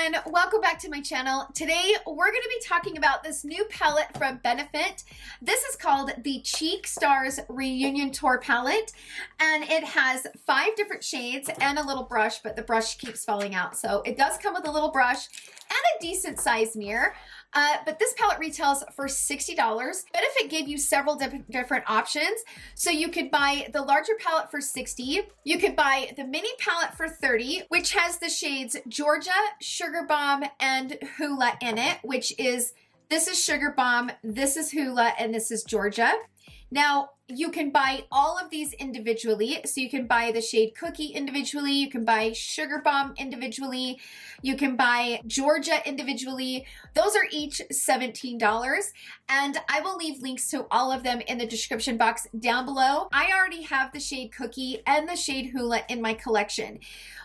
Lynn. Welcome back to my channel. Today we're going to be talking about this new palette from Benefit. This is called the Cheek Stars Reunion Tour palette, and it has 5 different shades and a little brush, but the brush keeps falling out. So it does come with a little brush and a decent size mirror. But this palette retails for $60. Benefit gave you several different options. So you could buy the larger palette for $60. You could buy the mini palette for $30, which has the shades Georgia, Sugarbomb, and Hoola in it, this is Sugarbomb, this is Hoola, and this is Georgia. Now, you can buy all of these individually. So you can buy the shade Cookie individually. You can buy Sugarbomb individually. You can buy Georgia individually. Those are each $17. And I will leave links to all of them in the description box down below. I already have the shade Cookie and the shade Hoola in my collection.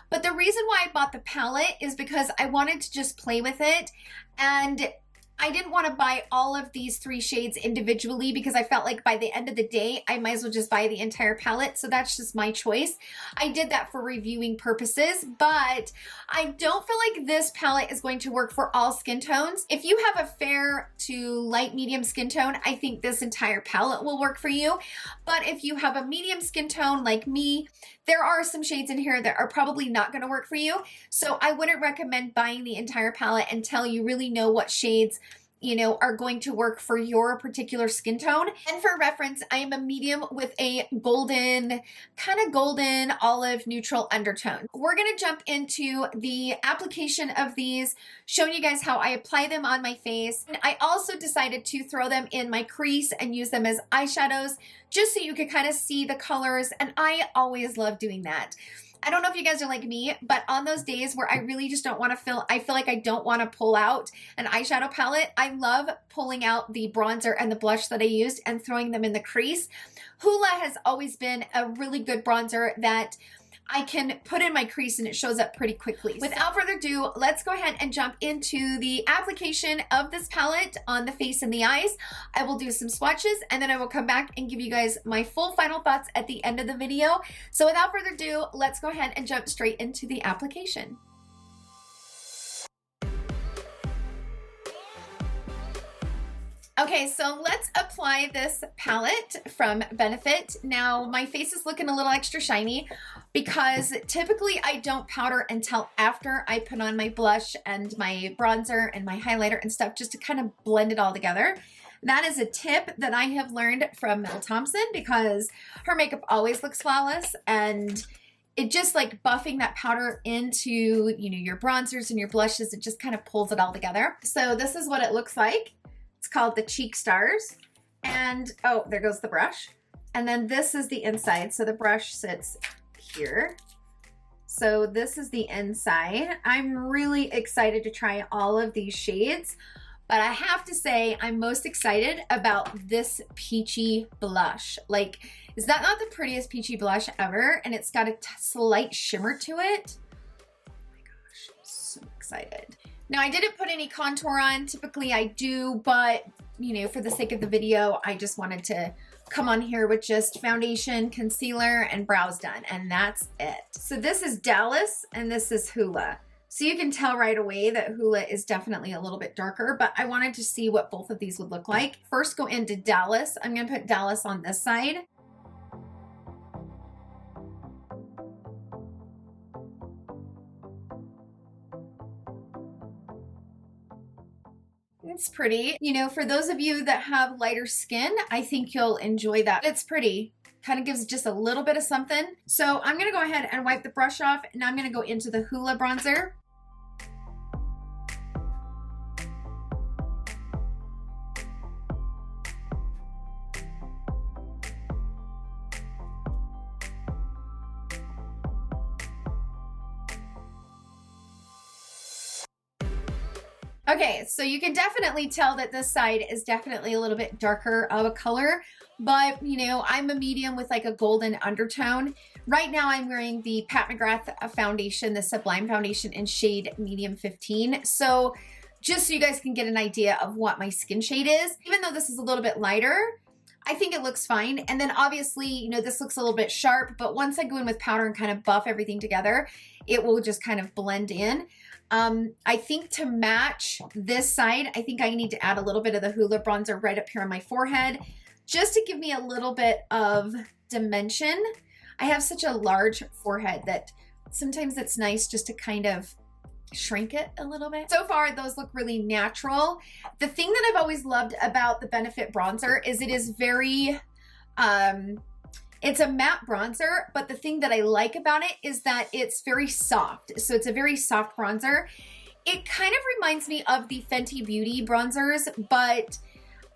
But the reason why I bought the palette is because I wanted to just play with it, and I didn't want to buy all of these 3 shades individually because I felt like by the end of the day, I might as well just buy the entire palette. So that's just my choice. I did that for reviewing purposes, but I don't feel like this palette is going to work for all skin tones. If you have a fair to light medium skin tone, I think this entire palette will work for you. But if you have a medium skin tone like me, there are some shades in here that are probably not going to work for you. So I wouldn't recommend buying the entire palette until you really know what shades, you know, are going to work for your particular skin tone. And for reference, I am a medium with a golden, kind of golden olive neutral undertone. We're going to jump into the application of these, showing you guys how I apply them on my face. And I also decided to throw them in my crease and use them as eyeshadows, just so you could kind of see the colors. And I always love doing that. I don't know if you guys are like me, but on those days where I really just don't want to I feel like I don't want to pull out an eyeshadow palette, I love pulling out the bronzer and the blush that I used and throwing them in the crease. Hoola has always been a really good bronzer that I can put in my crease and it shows up pretty quickly. Without further ado, let's go ahead and jump into the application of this palette on the face and the eyes. I will do some swatches and then I will come back and give you guys my full final thoughts at the end of the video. So without further ado, let's go ahead and jump straight into the application. Okay, so let's apply this palette from Benefit. Now, my face is looking a little extra shiny because typically I don't powder until after I put on my blush and my bronzer and my highlighter and stuff, just to kind of blend it all together. That is a tip that I have learned from Mel Thompson because her makeup always looks flawless, and it just like buffing that powder into, you know, your bronzers and your blushes, it just kind of pulls it all together. So this is what it looks like. It's called the Cheek Stars, and oh, there goes the brush. And then this is the inside. So the brush sits here. So this is the inside. I'm really excited to try all of these shades, but I have to say I'm most excited about this peachy blush. Like, is that not the prettiest peachy blush ever? And it's got a slight shimmer to it. Oh my gosh, I'm so excited. Now, I didn't put any contour on. Typically I do, but you know, for the sake of the video, I just wanted to come on here with just foundation, concealer, and brows done, and that's it. So this is Dallas and this is Hoola. So you can tell right away that Hoola is definitely a little bit darker, but I wanted to see what both of these would look like. First, go into Dallas. I'm gonna put Dallas on this side. It's pretty. You know, for those of you that have lighter skin, I think you'll enjoy that. It's pretty. Kind of gives just a little bit of something. So I'm going to go ahead and wipe the brush off. Now I'm going to go into the Hoola bronzer. Okay, so you can definitely tell that this side is definitely a little bit darker of a color, but you know, I'm a medium with like a golden undertone. Right now I'm wearing the Pat McGrath foundation, the Sublime foundation in shade medium 15. So just so you guys can get an idea of what my skin shade is, even though this is a little bit lighter, I think it looks fine. And then obviously, you know, this looks a little bit sharp, but once I go in with powder and kind of buff everything together, it will just kind of blend in. I think to match this side, I think I need to add a little bit of the Hoola bronzer right up here on my forehead, just to give me a little bit of dimension. I have such a large forehead that sometimes it's nice just to kind of shrink it a little bit. So far, those look really natural. The thing that I've always loved about the Benefit bronzer is it is very, it's a matte bronzer, but the thing that I like about it is that it's very soft. So it's a very soft bronzer. It kind of reminds me of the Fenty Beauty bronzers, but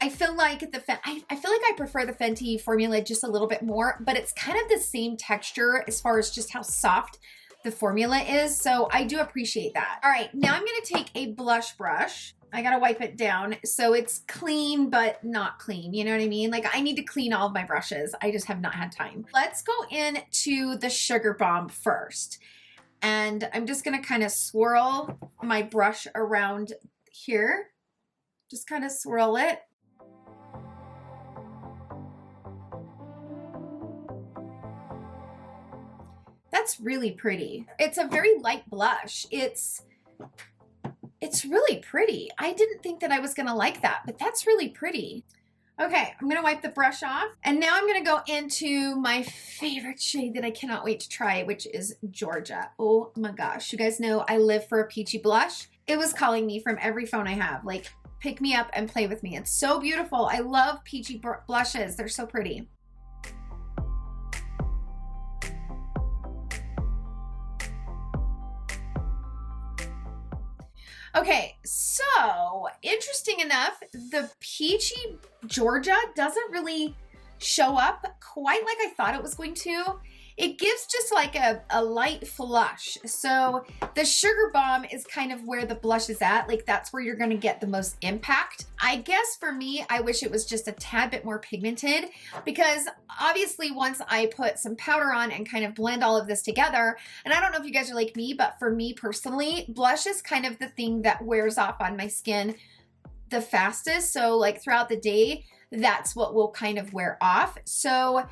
I feel like I feel like I prefer the Fenty formula just a little bit more, but it's kind of the same texture as far as just how soft the formula is. So I do appreciate that. All right, now I'm gonna take a blush brush. I gotta wipe it down so it's clean, but not clean. You know what I mean? Like I need to clean all of my brushes. I just have not had time. Let's go into the Sugarbomb first. And I'm just gonna kind of swirl my brush around here. Just kind of swirl it. That's really pretty. It's a very light blush. It's really pretty. I didn't think that I was gonna like that, but that's really pretty. Okay, I'm gonna wipe the brush off. And now I'm gonna go into my favorite shade that I cannot wait to try, which is Georgia. Oh my gosh, you guys know I live for a peachy blush. It was calling me from every phone I have, like pick me up and play with me. It's so beautiful. I love peachy blushes. They're so pretty. Okay, so interesting enough, the peachy Georgia doesn't really show up quite like I thought it was going to. It gives just like a light flush. So the Sugarbomb is kind of where the blush is at. Like that's where you're gonna get the most impact. I guess for me, I wish it was just a tad bit more pigmented because obviously once I put some powder on and kind of blend all of this together, and I don't know if you guys are like me, but for me personally, blush is kind of the thing that wears off on my skin the fastest. So like throughout the day, that's what will kind of wear off. So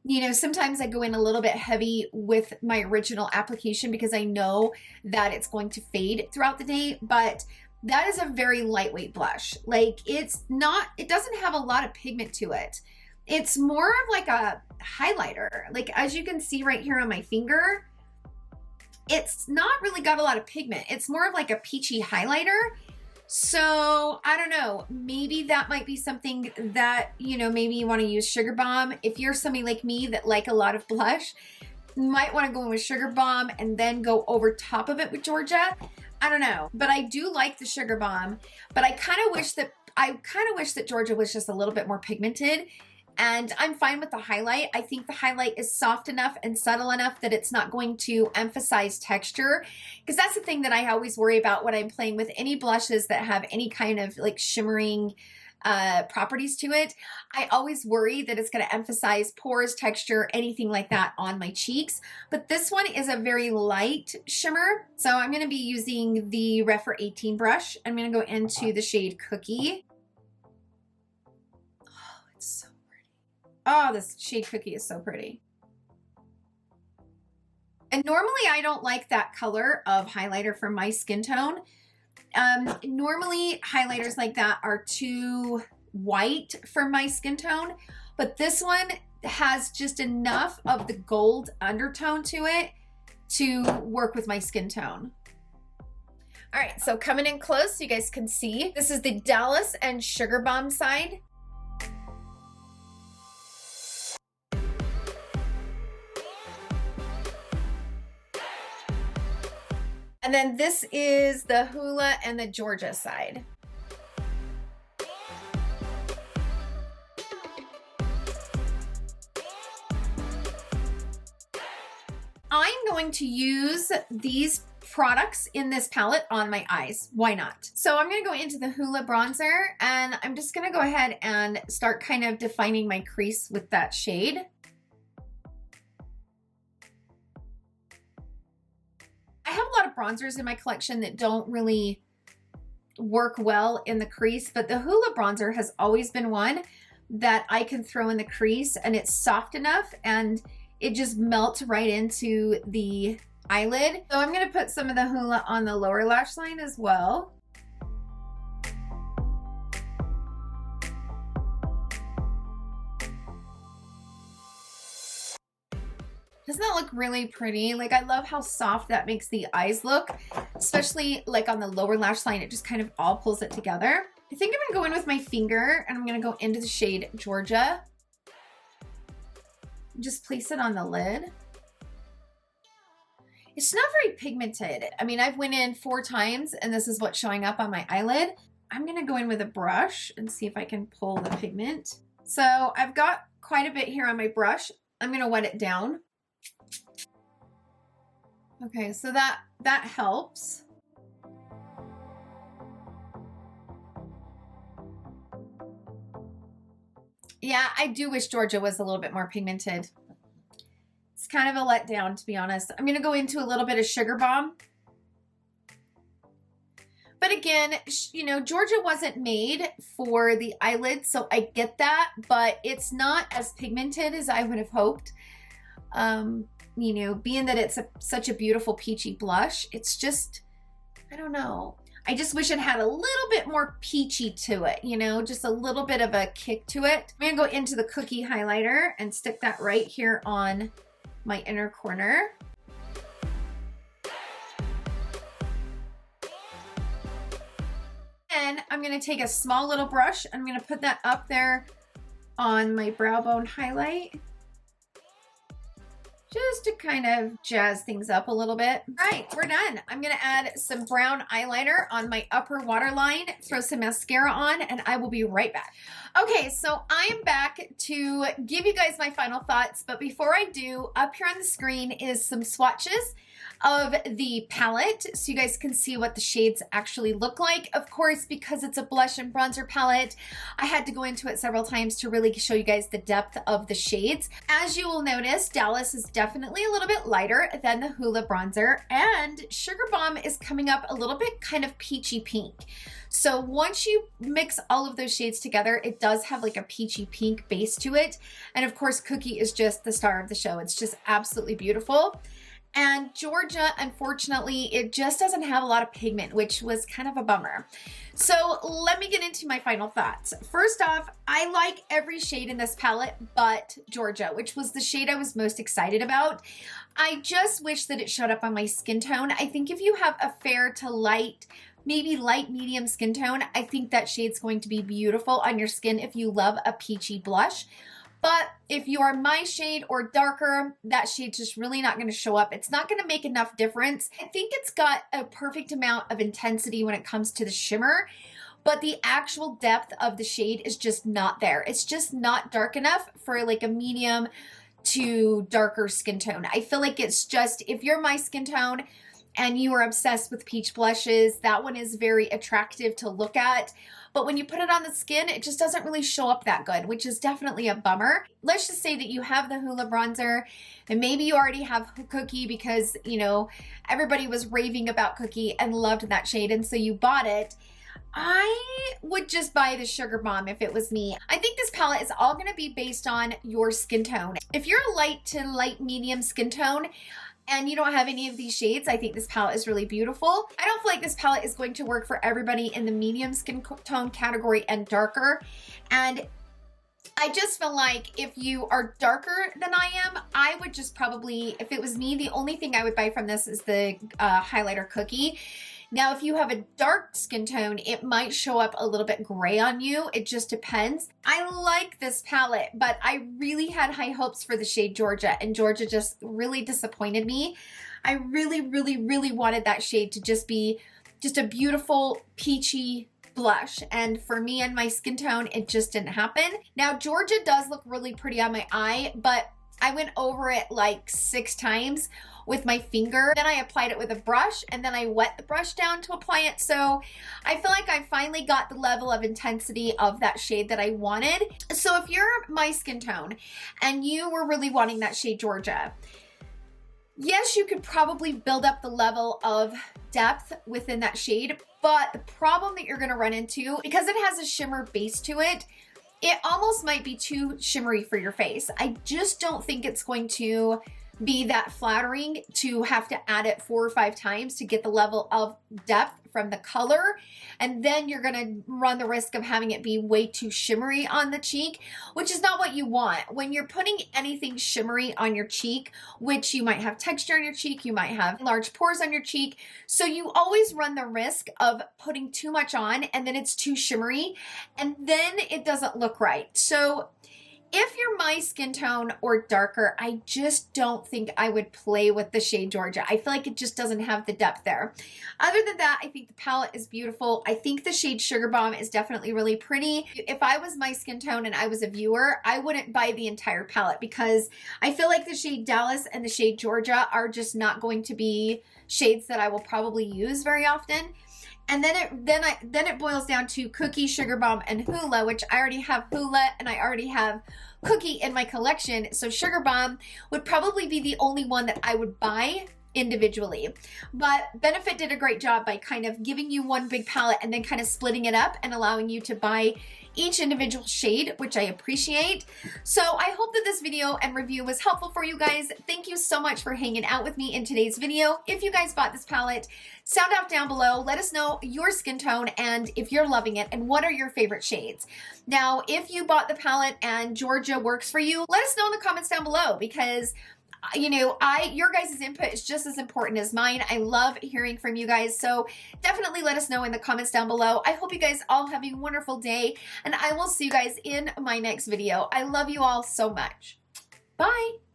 you know, sometimes I go in a little bit heavy with my original application because I know that it's going to fade throughout the day, but that is a very lightweight blush. Like it doesn't have a lot of pigment to it. It's more of like a highlighter. Like as you can see right here on my finger, it's not really got a lot of pigment. It's more of like a peachy highlighter. So I don't know, maybe that might be something that, you know, maybe you want to use Sugarbomb. If you're somebody like me that like a lot of blush, you might want to go in with Sugarbomb and then go over top of it with Georgia. I don't know, but I do like the Sugarbomb, but I kind of wish that Georgia was just a little bit more pigmented. And I'm fine with the highlight. I think the highlight is soft enough and subtle enough that it's not going to emphasize texture. Because that's the thing that I always worry about when I'm playing with any blushes that have any kind of like shimmering properties to it. I always worry that it's going to emphasize pores, texture, anything like that on my cheeks. But this one is a very light shimmer. So I'm going to be using the Refer 18 brush. I'm going to go into the shade Cookie. Oh, it's so Oh, this shade Cookie is so pretty. And normally I don't like that color of highlighter for my skin tone. Normally highlighters like that are too white for my skin tone, but this one has just enough of the gold undertone to it to work with my skin tone. All right, so coming in close so you guys can see, this is the Dallas and Sugarbomb side. And then this is the Hoola and the Georgia side. I'm going to use these products in this palette on my eyes. Why not? So I'm going to go into the Hoola bronzer and I'm just going to go ahead and start kind of defining my crease with that shade. I have a lot of bronzers in my collection that don't really work well in the crease, but the Hoola bronzer has always been one that I can throw in the crease, and it's soft enough and it just melts right into the eyelid. So I'm gonna put some of the Hoola on the lower lash line as well. Doesn't that look really pretty? Like, I love how soft that makes the eyes look, especially like on the lower lash line. It just kind of all pulls it together. I think I'm gonna go in with my finger and I'm gonna go into the shade Georgia. Just place it on the lid. It's not very pigmented. I mean, I've went in 4 times and this is what's showing up on my eyelid. I'm gonna go in with a brush and see if I can pull the pigment. So I've got quite a bit here on my brush. I'm gonna wet it down. Okay, so that helps. Yeah, I do wish Georgia was a little bit more pigmented. It's kind of a letdown, to be honest. I'm gonna go into a little bit of Sugarbomb. But again, you know, Georgia wasn't made for the eyelid, so I get that, but it's not as pigmented as I would have hoped. You know, being that it's such a beautiful peachy blush, it's just, I don't know. I just wish it had a little bit more peachy to it, you know, just a little bit of a kick to it. I'm gonna go into the cookie highlighter and stick that right here on my inner corner. And I'm gonna take a small little brush. I'm gonna put that up there on my brow bone highlight, just to kind of jazz things up a little bit. All right, we're done. I'm gonna add some brown eyeliner on my upper waterline, throw some mascara on, and I will be right back. Okay, so I am back to give you guys my final thoughts, but before I do, up here on the screen is some swatches of the palette so you guys can see what the shades actually look like. Of course, because it's a blush and bronzer palette, I had to go into it several times to really show you guys the depth of the shades. As you will notice, Dallas is definitely a little bit lighter than the Hoola bronzer, and Sugarbomb is coming up a little bit kind of peachy pink. So once you mix all of those shades together, it does have like a peachy pink base to it. And of course, Cookie is just the star of the show. It's just absolutely beautiful. And Georgia, unfortunately, it just doesn't have a lot of pigment, which was kind of a bummer. So let me get into my final thoughts. First off, I like every shade in this palette but Georgia, which was the shade I was most excited about. I just wish that it showed up on my skin tone. I think if you have a fair to light, maybe light medium skin tone, I think that shade's going to be beautiful on your skin if you love a peachy blush. But if you are my shade or darker, that shade's just really not going to show up. It's not going to make enough difference. I think it's got a perfect amount of intensity when it comes to the shimmer, but the actual depth of the shade is just not there. It's just not dark enough for like a medium to darker skin tone. I feel like it's just, if you're my skin tone and you are obsessed with peach blushes, that one is very attractive to look at. But when you put it on the skin, it just doesn't really show up that good, which is definitely a bummer. Let's just say that you have the Hoola bronzer and maybe you already have Cookie because, you know, everybody was raving about Cookie and loved that shade, and so you bought it. I would just buy the Sugarbomb if it was me. I think this palette is all going to be based on your skin tone. If you're a light to light medium skin tone, and you don't have any of these shades, I think this palette is really beautiful. I don't feel like this palette is going to work for everybody in the medium skin tone category and darker. And I just feel like if you are darker than I am, I would just probably, if it was me, the only thing I would buy from this is the highlighter Cookie. Now, if you have a dark skin tone, it might show up a little bit gray on you. It just depends. I like this palette, but I really had high hopes for the shade Georgia, and Georgia just really disappointed me. I really, really, really wanted that shade to just be just a beautiful peachy blush, and for me and my skin tone, it just didn't happen. Now, Georgia does look really pretty on my eye, but I went over it like 6 times with my finger. Then I applied it with a brush, and then I wet the brush down to apply it. So I feel like I finally got the level of intensity of that shade that I wanted. So if you're my skin tone and you were really wanting that shade Georgia, yes, you could probably build up the level of depth within that shade, but the problem that you're gonna run into, because it has a shimmer base to it, it almost might be too shimmery for your face. I just don't think it's going to be that flattering to have to add it 4 or 5 times to get the level of depth from the color. And then you're gonna run the risk of having it be way too shimmery on the cheek, which is not what you want. When you're putting anything shimmery on your cheek, which you might have texture on your cheek, you might have large pores on your cheek, so you always run the risk of putting too much on and then it's too shimmery and then it doesn't look right. So if you're my skin tone or darker, I just don't think I would play with the shade Georgia. I feel like it just doesn't have the depth there. Other than that, I think the palette is beautiful. I think the shade Sugarbomb is definitely really pretty. If I was my skin tone and I was a viewer, I wouldn't buy the entire palette because I feel like the shade Dallas and the shade Georgia are just not going to be shades that I will probably use very often. And then it boils down to Cookie, Sugarbomb, and Hoola, which I already have Hoola and I already have Cookie in my collection. So Sugarbomb would probably be the only one that I would buy individually. But Benefit did a great job by kind of giving you one big palette and then kind of splitting it up and allowing you to buy each individual shade, which I appreciate. So I hope that this video and review was helpful for you guys. Thank you so much for hanging out with me in today's video. If you guys bought this palette, sound out down below. Let us know your skin tone and if you're loving it and what are your favorite shades. Now, if you bought the palette and Georgia works for you, let us know in the comments down below because you know, your guys' input is just as important as mine. I love hearing from you guys. So definitely let us know in the comments down below. I hope you guys all have a wonderful day and I will see you guys in my next video. I love you all so much. Bye.